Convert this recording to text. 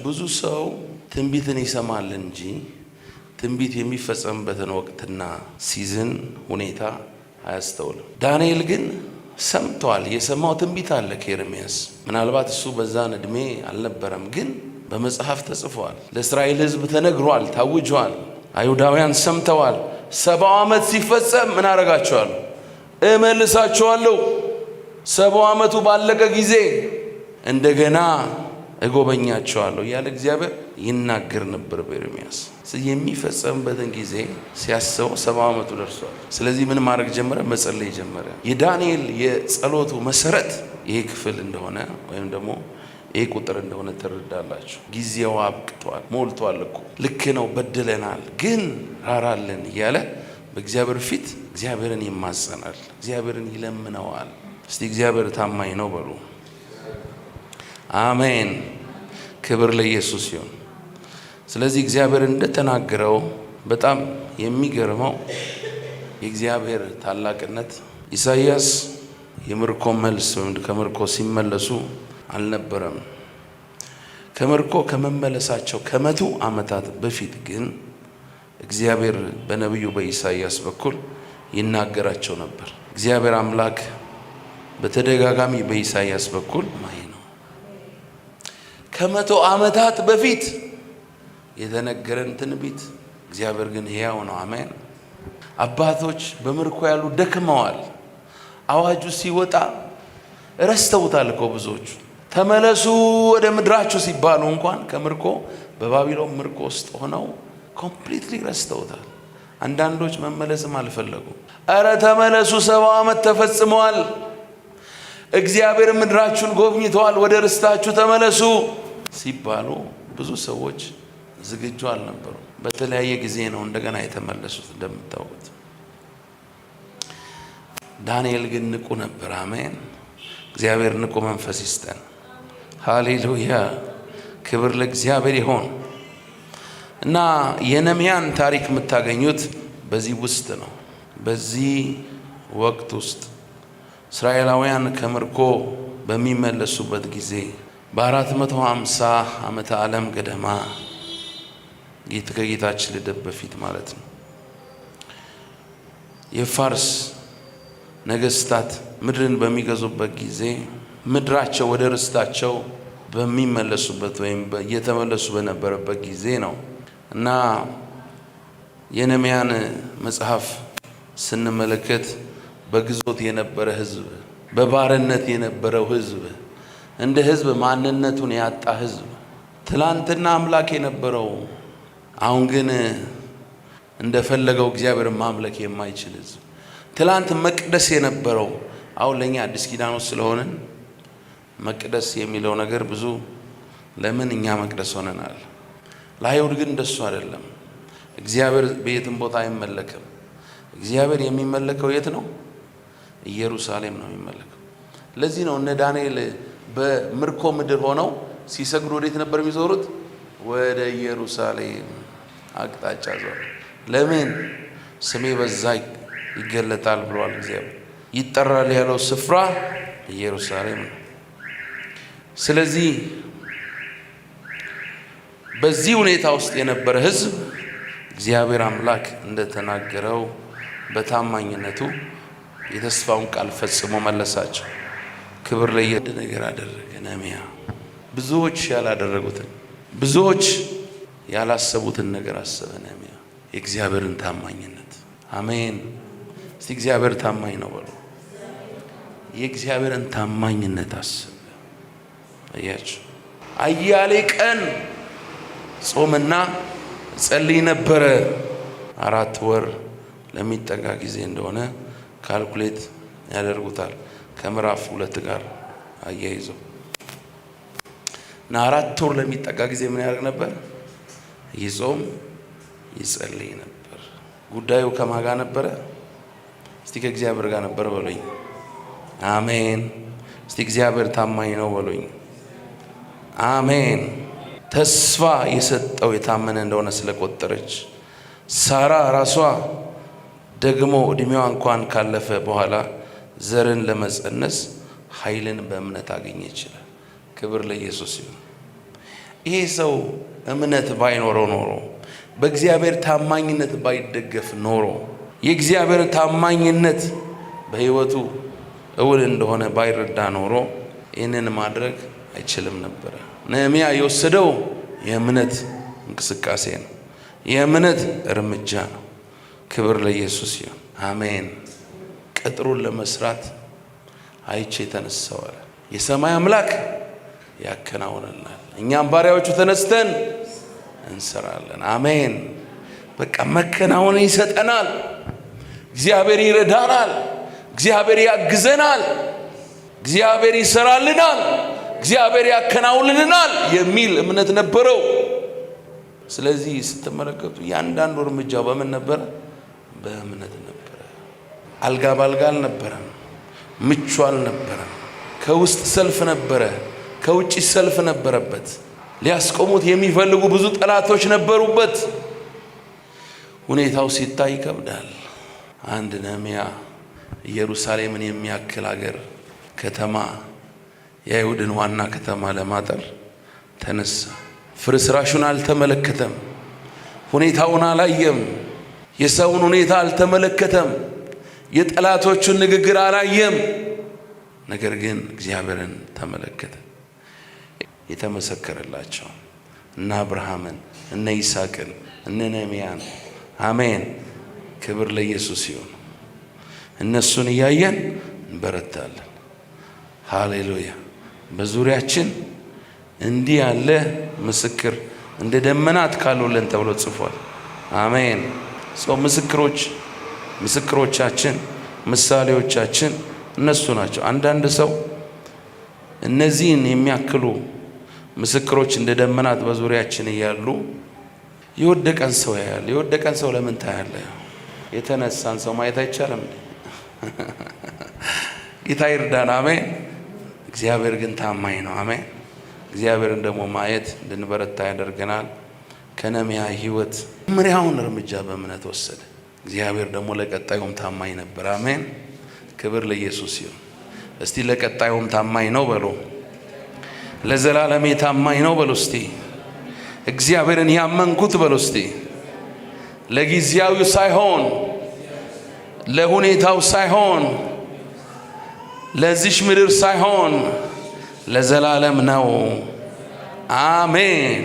ብዙ ሰው ትንቢትን ይሰማል እንጂ ትንቢት የሚፈጸምበትን ወቅትና ሲዝን ሁኔታ አያስተውልም። ዳንኤል ግን ሰምቷል። የሰማው ትንቢት አለ ከኤርምያስ። ምናልባት እሱ በዛን እድሜ አልነበረም፣ ግን በመጽሐፍ ተጽፏል። ለእስራኤል ሕዝብ ተነግሯል፣ ታውጇል። አይሁዳውያን ሰምተዋል። 70 ዓመት ሲፈጸም ምን አረጋቸዋለሁ? እመልሳቸዋለሁ። 70 ዓመቱ ባለቀ ጊዜ እንደገና እጎበኛቸዋለሁ እያለ እግዚአብሔር ይናገር ነበር በኤርምያስ። የሚፈጸምበትን ጊዜ ሲያስበው 70 ዓመቱ ደርሷል። ስለዚህ ምን ማድረግ ጀመረ? መጸለይ ጀመረ። የዳንኤል የጸሎቱ መሰረት ይሄ ክፍል እንደሆነ ወይም ደግሞ ይሄ ቁጥር እንደሆነ ትረዳላችሁ። ጊዜው አብቅቷል፣ ሞልቷል እኮ ልክ ነው፣ በድለናል፣ ግን ራራልን እያለ በእግዚአብሔር ፊት እግዚአብሔርን ይማጸናል፣ እግዚአብሔርን ይለምነዋል። እስቲ እግዚአብሔር ታማኝ ነው በሉ። አሜን። ክብር ለኢየሱስ ይሁን። ስለዚህ እግዚአብሔር እንደተናገረው በጣም የሚገርመው የእግዚአብሔር ታላቅነት ኢሳይያስ የምርኮ መልስ ወይም ከምርኮ ሲመለሱ አልነበረም። ከምርኮ ከመመለሳቸው ከ100 ዓመታት በፊት ግን እግዚአብሔር በነቢዩ በኢሳይያስ በኩል ይናገራቸው ነበር። እግዚአብሔር አምላክ በተደጋጋሚ በኢሳይያስ በኩል ማይ ነው። ከ100 ዓመታት በፊት የተነገረን ትንቢት እግዚአብሔር ግን ሕያው ነው። አሜን። አባቶች በምርኮ ያሉ ደክመዋል። አዋጁ ሲወጣ ረስተውታል እኮ ብዙዎቹ። ተመለሱ ወደ ምድራችሁ ሲባሉ እንኳን ከምርኮ በባቢሎን ምርኮ ውስጥ ሆነው ኮምፕሊትሊ ረስተውታል። አንዳንዶች መመለስም አልፈለጉም። እረ ተመለሱ፣ 70 ዓመት ተፈጽመዋል፣ እግዚአብሔር ምድራችሁን ጎብኝተዋል፣ ወደ ርስታችሁ ተመለሱ ሲባሉ ብዙ ሰዎች ዝግጁ አልነበሩ። በተለያየ ጊዜ ነው እንደገና የተመለሱት እንደምታውቁት። ዳንኤል ግን ንቁ ነበር። አሜን። እግዚአብሔር ንቁ መንፈስ ይስጠን። ሃሌሉያ፣ ክብር ለእግዚአብሔር ይሆን። እና የነህምያን ታሪክ የምታገኙት በዚህ ውስጥ ነው። በዚህ ወቅት ውስጥ እስራኤላውያን ከምርኮ በሚመለሱበት ጊዜ በ450 ዓመተ ዓለም ገደማ ከጌታችን ልደት በፊት ማለት ነው። የፋርስ ነገስታት ምድርን በሚገዙበት ጊዜ ምድራቸው ወደ ርስታቸው በሚመለሱበት ወይም እየተመለሱ በነበረበት ጊዜ ነው። እና የነህምያን መጽሐፍ ስንመለከት በግዞት የነበረ ህዝብ፣ በባርነት የነበረው ህዝብ፣ እንደ ህዝብ ማንነቱን ያጣ ህዝብ፣ ትላንትና አምላክ የነበረው አሁን ግን እንደፈለገው እግዚአብሔር ማምለክ የማይችል ህዝብ፣ ትላንት መቅደስ የነበረው አሁን ለኛ አዲስ ኪዳን ውስጥ ስለሆነን መቅደስ የሚለው ነገር ብዙ ለምን እኛ መቅደስ ሆነናል። ለአይሁድ ግን እንደሱ አይደለም። እግዚአብሔር በየትም ቦታ አይመለክም። እግዚአብሔር የሚመለከው የት ነው? ኢየሩሳሌም ነው የሚመለከው። ለዚህ ነው እነ ዳንኤል በምርኮ ምድር ሆነው ሲሰግዱ ወዴት ነበር የሚዞሩት? ወደ ኢየሩሳሌም አቅጣጫ ዞሩ። ለምን? ስሜ በዛ ይገለጣል ብሏል እግዚአብሔር። ይጠራል ያለው ስፍራ ኢየሩሳሌም ነው። ስለዚህ በዚህ ሁኔታ ውስጥ የነበረ ህዝብ እግዚአብሔር አምላክ እንደተናገረው በታማኝነቱ የተስፋውን ቃል ፈጽሞ መለሳቸው። ክብር ለየድ ነገር አደረገ ነህምያ። ብዙዎች ያላደረጉትን፣ ብዙዎች ያላሰቡትን ነገር አሰበ ነህምያ። የእግዚአብሔርን ታማኝነት። አሜን። እስቲ እግዚአብሔር ታማኝ ነው በሉ። የእግዚአብሔርን ታማኝነት አሰበ። አያችሁ፣ አያሌ ቀን ጾምና ጸልይ ነበረ። 4 ወር ለሚጠጋ ጊዜ እንደሆነ ካልኩሌት ያደርጉታል ከምዕራፍ 2 ጋር አያይዘው እና 4 ወር ለሚጠጋ ጊዜ ምን ያደርግ ነበር? ይጾም ይጸልይ ነበር። ጉዳዩ ከማን ጋር ነበረ? እስቲ ከእግዚአብሔር ጋር ነበር በሉኝ። አሜን። እስቲ እግዚአብሔር ታማኝ ነው በሉኝ። አሜን። ተስፋ የሰጠው የታመነ እንደሆነ ስለቆጠረች ሳራ ራሷ ደግሞ እድሜዋ እንኳን ካለፈ በኋላ ዘርን ለመጸነስ ኃይልን በእምነት አገኘ ይችላል። ክብር ለኢየሱስ ይሁን። ይሄ ሰው እምነት ባይኖረው ኖሮ በእግዚአብሔር ታማኝነት ባይደገፍ ኖሮ የእግዚአብሔር ታማኝነት በሕይወቱ እውን እንደሆነ ባይረዳ ኖሮ ይህንን ማድረግ አይችልም ነበር። ነህምያ የወሰደው የእምነት እንቅስቃሴ ነው፣ የእምነት እርምጃ ነው። ክብር ለኢየሱስ ይሁን። አሜን። ቅጥሩን ለመስራት አይቼ ተነሳዋል። የሰማይ አምላክ ያከናውነናል፣ እኛም ባሪያዎቹ ተነስተን እንሰራለን። አሜን። በቃ መከናወን ይሰጠናል። እግዚአብሔር ይረዳናል፣ እግዚአብሔር ያግዘናል፣ እግዚአብሔር ይሰራልናል፣ እግዚአብሔር ያከናውንልናል የሚል እምነት ነበረው። ስለዚህ ስትመለከቱ ያንዳንዱ እርምጃው በምን ነበረ? በእምነት ነበረ። አልጋ ባልጋ አልነበረም፣ ምቹ አልነበረም። ከውስጥ ሰልፍ ነበረ፣ ከውጭ ሰልፍ ነበረበት። ሊያስቆሙት የሚፈልጉ ብዙ ጠላቶች ነበሩበት። ሁኔታው ሲታይ ይከብዳል። አንድ ነህምያ ኢየሩሳሌምን የሚያክል ሀገር ከተማ፣ የአይሁድን ዋና ከተማ ለማጠር ተነሳ። ፍርስራሹን አልተመለከተም፣ ሁኔታውን አላየም፣ የሰውን ሁኔታ አልተመለከተም፣ የጠላቶቹን ንግግር አላየም። ነገር ግን እግዚአብሔርን ተመለከተ። የተመሰከረላቸው እነ አብርሃምን፣ እነ ይስሐቅን፣ እነ ነህምያን። አሜን። ክብር ለኢየሱስ ይሁን። እነሱን እያየን እንበረታለን። ሃሌሉያ። በዙሪያችን እንዲህ ያለ ምስክር እንደ ደመናት ካሉልን ተብሎ ጽፏል። አሜን። ምስክሮቻችን፣ ምሳሌዎቻችን እነሱ ናቸው። አንዳንድ ሰው እነዚህን የሚያክሉ ምስክሮች እንደ ደመናት በዙሪያችን እያሉ የወደቀን ሰው ያያል። የወደቀን ሰው ለምን ታያለህ? የተነሳን ሰው ማየት አይቻልም? ጌታ ይርዳን። አሜን። እግዚአብሔር ግን ታማኝ ነው። አሜን። እግዚአብሔርን ደግሞ ማየት እንድንበረታ ያደርገናል። ከነህምያ ሕይወት መጀመሪያውን እርምጃ በእምነት ወሰደ። እግዚአብሔር ደግሞ ለቀጣዩም ታማኝ ነበር። አሜን። ክብር ለኢየሱስ ይሁን። እስቲ ለቀጣዩም ታማኝ ነው በሉ። ለዘላለም ታማኝ ነው በሉ። እስቲ እግዚአብሔርን ያመንኩት በሉ። እስቲ ለጊዜያዊ ሳይሆን፣ ለሁኔታው ሳይሆን፣ ለዚሽ ምድር ሳይሆን ለዘላለም ነው። አሜን።